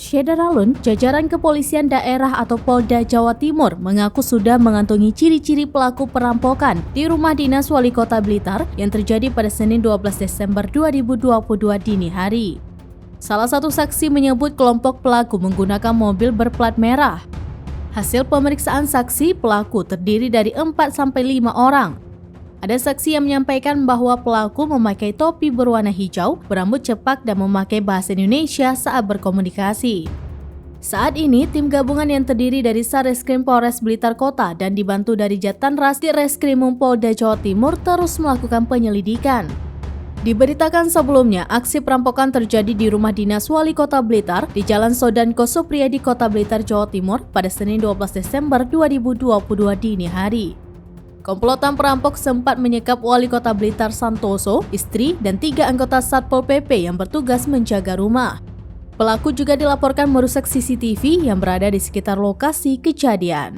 Syederalun, jajaran kepolisian daerah atau Polda Jawa Timur mengaku sudah mengantongi ciri-ciri pelaku perampokan di rumah dinas Wali Kota Blitar yang terjadi pada Senin 12 Desember 2022 dini hari. Salah satu saksi menyebut kelompok pelaku menggunakan mobil berplat merah. Hasil pemeriksaan saksi, pelaku terdiri dari 4-5 orang. Ada saksi yang menyampaikan bahwa pelaku memakai topi berwarna hijau, berambut cepak dan memakai bahasa Indonesia saat berkomunikasi. Saat ini, tim gabungan yang terdiri dari Satreskrim Polres Blitar Kota dan dibantu dari Jatanras di Reskrimum Polda Jawa Timur terus melakukan penyelidikan. Diberitakan sebelumnya, aksi perampokan terjadi di rumah dinas Wali Kota Blitar di Jalan Sodanko Supriyadi, Kota Blitar, Jawa Timur pada Senin 12 Desember 2022 dini hari. Komplotan perampok sempat menyekap Wali Kota Blitar Santoso, istri, dan 3 anggota Satpol PP yang bertugas menjaga rumah. Pelaku juga dilaporkan merusak CCTV yang berada di sekitar lokasi kejadian.